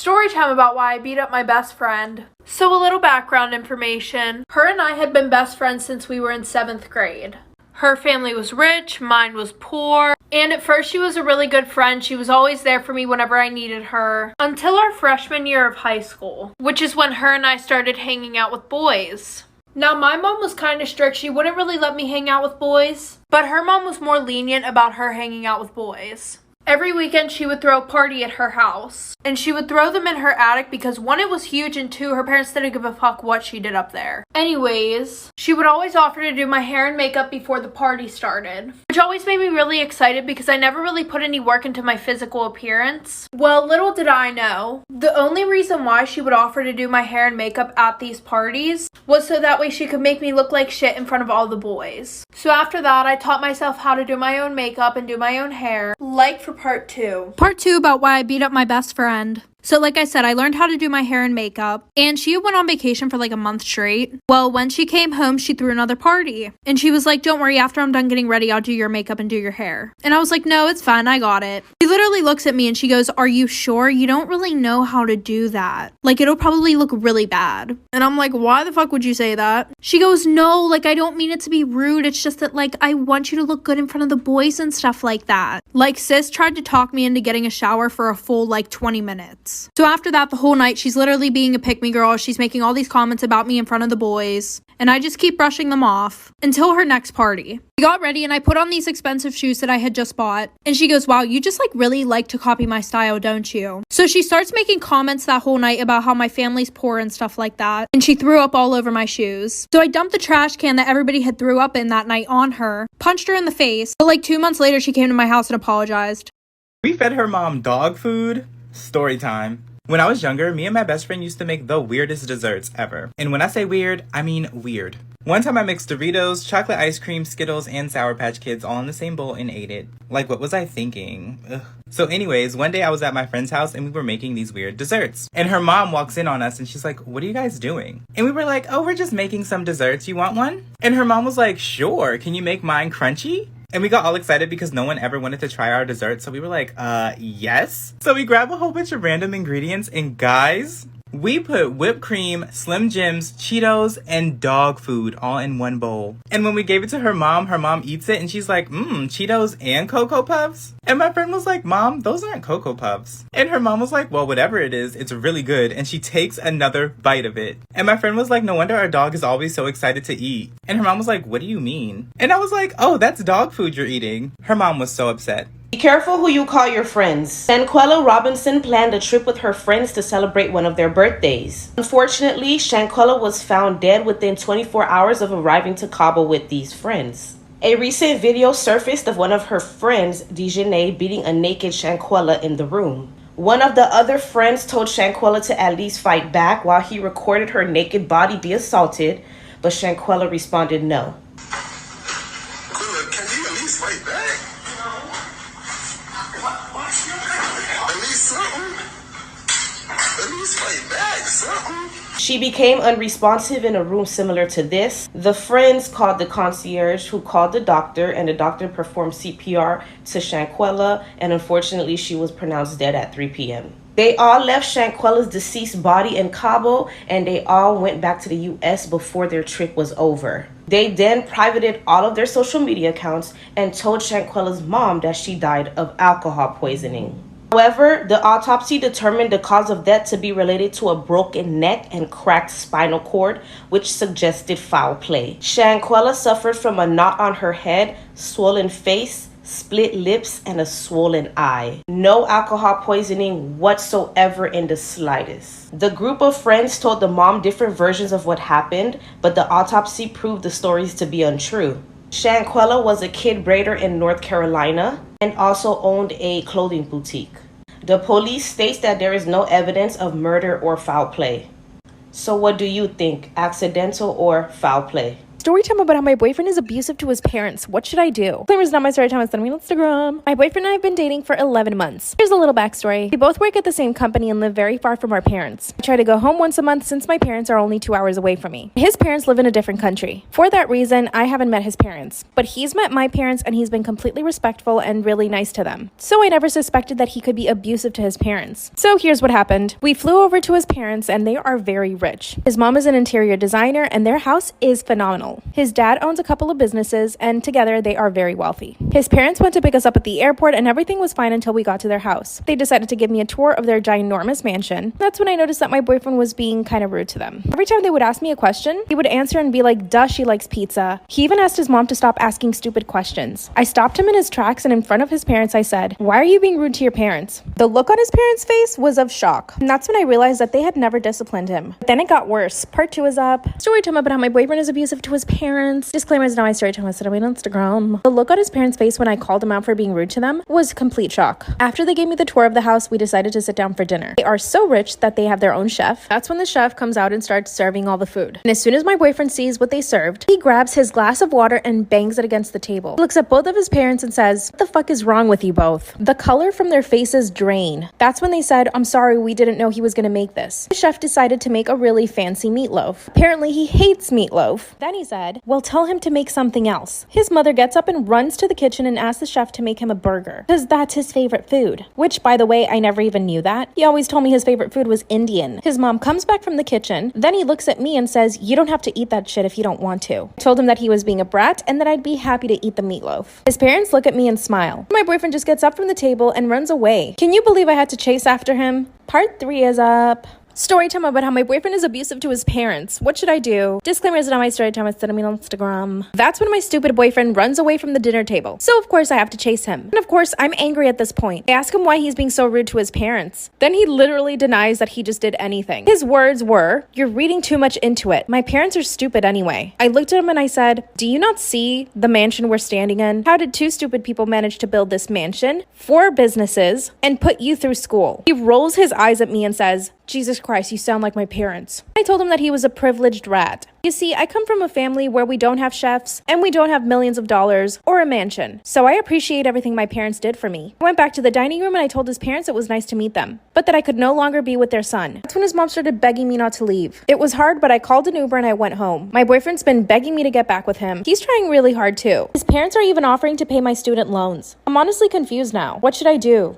Story time about why I beat up my best friend. So a little background information. Her and I had been best friends since we were in 7th grade. Her family was rich, mine was poor, and at first she was a really good friend. She was always there for me whenever I needed her, until our freshman year of high school, which is when her and I started hanging out with boys. Now, my mom was kind of strict. She wouldn't really let me hang out with boys, but her mom was more lenient about her hanging out with boys. Every weekend, she would throw a party at her house, and she would throw them in her attic because 1, it was huge, and 2, her parents didn't give a fuck what she did up there. Anyways, she would always offer to do my hair and makeup before the party started, which always made me really excited because I never really put any work into my physical appearance. Well, little did I know, the only reason why she would offer to do my hair and makeup at these parties was so that way she could make me look like shit in front of all the boys. So after that, I taught myself how to do my own makeup and do my own hair, like for part 2. Part 2 about why I beat up my best friend. So like I said, I learned how to do my hair and makeup, and she went on vacation for like a month straight. Well, when she came home, she threw another party, and she was like, don't worry, after I'm done getting ready, I'll do your makeup and do your hair. And I was like, no, it's fine, I got it. She literally looks at me and she goes, are you sure? You don't really know how to do that. Like, it'll probably look really bad. And I'm like, why the fuck would you say that? She goes, no, like, I don't mean it to be rude. It's just that, like, I want you to look good in front of the boys and stuff like that. Like, sis tried to talk me into getting a shower for a full, like, 20 minutes. So after that, the whole night, she's literally being a pick-me girl. She's making all these comments about me in front of the boys, and I just keep brushing them off until her next party. We got ready, and I put on these expensive shoes that I had just bought, and she goes, wow, you just like really like to copy my style, don't you? So she starts making comments that whole night about how my family's poor and stuff like that, and she threw up all over my shoes. So I dumped the trash can that everybody had threw up in that night on her, punched her in the face, but like 2 months later, she came to my house and apologized. We fed her mom dog food. Story time. When I was younger, me and my best friend used to make the weirdest desserts ever. And when I say weird, I mean weird. One time I mixed Doritos, chocolate ice cream, Skittles, and Sour Patch Kids all in the same bowl and ate it. Like, what was I thinking? Ugh. So anyways, one day I was at my friend's house and we were making these weird desserts. And her mom walks in on us and she's like, what are you guys doing? And we were like, oh, we're just making some desserts. You want one? And her mom was like, sure. Can you make mine crunchy? And we got all excited because no one ever wanted to try our dessert. So we were like, yes. So we grabbed a whole bunch of random ingredients. And guys, we put whipped cream, Slim Jims, Cheetos, and dog food all in one bowl. And when we gave it to her mom eats it and she's like, Cheetos and Cocoa Puffs? And my friend was like, Mom, those aren't Cocoa Puffs. And her mom was like, well, whatever it is, it's really good. And she takes another bite of it. And my friend was like, no wonder our dog is always so excited to eat. And her mom was like, what do you mean? And I was like, oh, that's dog food you're eating. Her mom was so upset. Be careful who you call your friends. Shanquella Robinson planned a trip with her friends to celebrate one of their birthdays. Unfortunately, Shanquella was found dead within 24 hours of arriving to Cabo with these friends. A recent video surfaced of one of her friends, Dejanay, beating a naked Shanquella in the room. One of the other friends told Shanquella to at least fight back while he recorded her naked body be assaulted, but Shanquella responded no. Quilla, can you at least fight back? At least something. At least fight back, something. She became unresponsive in a room similar to this. The friends called the concierge, who called the doctor, and the doctor performed CPR to Shanquella, and unfortunately she was pronounced dead at 3 p.m. They all left Shanquella's deceased body in Cabo, and they all went back to the U.S. before their trip was over. They then privated all of their social media accounts and told Shanquella's mom that she died of alcohol poisoning. However, the autopsy determined the cause of death to be related to a broken neck and cracked spinal cord, which suggested foul play. Shanquella suffered from a knot on her head, swollen face, split lips, and a swollen eye. No alcohol poisoning whatsoever in the slightest. The group of friends told the mom different versions of what happened, but the autopsy proved the stories to be untrue. Shanquella was a kid braider in North Carolina and also owned a clothing boutique. The police states that there is no evidence of murder or foul play. So what do you think, accidental or foul play? Story time about how my boyfriend is abusive to his parents. What should I do? Disclaimer, is not my story time, it's on Instagram. My boyfriend and I have been dating for 11 months. Here's a little backstory. We both work at the same company and live very far from our parents. I try to go home once a month since my parents are only 2 hours away from me. His parents live in a different country. For that reason, I haven't met his parents. But he's met my parents and he's been completely respectful and really nice to them. So I never suspected that he could be abusive to his parents. So here's what happened. We flew over to his parents and they are very rich. His mom is an interior designer and their house is phenomenal. His dad owns a couple of businesses and together they are very wealthy. His parents went to pick us up at the airport and everything was fine until we got to their house. They decided to give me a tour of their ginormous mansion. That's when I noticed that my boyfriend was being kind of rude to them. Every time they would ask me a question, he would answer and be like, duh, she likes pizza. He even asked his mom to stop asking stupid questions. I stopped him in his tracks and in front of his parents I said, why are you being rude to your parents? The look on his parents' face was of shock. And that's when I realized that they had never disciplined him. But then it got worse. Part 2 is up. Story time about how my boyfriend is abusive to his parents. Disclaimer, is not my story time, it's on Instagram. The look on his parents' face when I called him out for being rude to them was complete shock. After they gave me the tour of the house, we decided to sit down for dinner. They are so rich that they have their own chef. That's when the chef comes out and starts serving all the food. And as soon as my boyfriend sees what they served, he grabs his glass of water and bangs it against the table. He looks at both of his parents and says, what the fuck is wrong with you both? The color from their faces drain. That's when they said, I'm sorry, we didn't know he was gonna make this. The chef decided to make a really fancy meatloaf. Apparently he hates meatloaf. Then he said, well, tell him to make something else. His mother gets up and runs to the kitchen and asks the chef to make him a burger because that's his favorite food. Which, by the way, I never even knew that. He always told me his favorite food was Indian. His mom comes back from the kitchen. Then he looks at me and says, you don't have to eat that shit if you don't want to. I told him that he was being a brat and that I'd be happy to eat the meatloaf. His parents look at me and smile. My boyfriend just gets up from the table and runs away. Can you believe I had to chase after him? Part 3 is up. Story time about how my boyfriend is abusive to his parents. What should I do? Disclaimer, is not my story time, it's on Instagram. That's when my stupid boyfriend runs away from the dinner table. So of course I have to chase him. And of course I'm angry at this point. I ask him why he's being so rude to his parents. Then he literally denies that he just did anything. His words were, you're reading too much into it. My parents are stupid anyway. I looked at him and I said, do you not see the mansion we're standing in? How did 2 stupid people manage to build this mansion, 4 businesses, and put you through school? He rolls his eyes at me and says, Jesus Christ, you sound like my parents. I told him that he was a privileged rat. You see, I come from a family where we don't have chefs and we don't have millions of dollars or a mansion. So I appreciate everything my parents did for me. I went back to the dining room and I told his parents it was nice to meet them, but that I could no longer be with their son. That's when his mom started begging me not to leave. It was hard, but I called an Uber and I went home. My boyfriend's been begging me to get back with him. He's trying really hard too. His parents are even offering to pay my student loans. I'm honestly confused now. What should I do?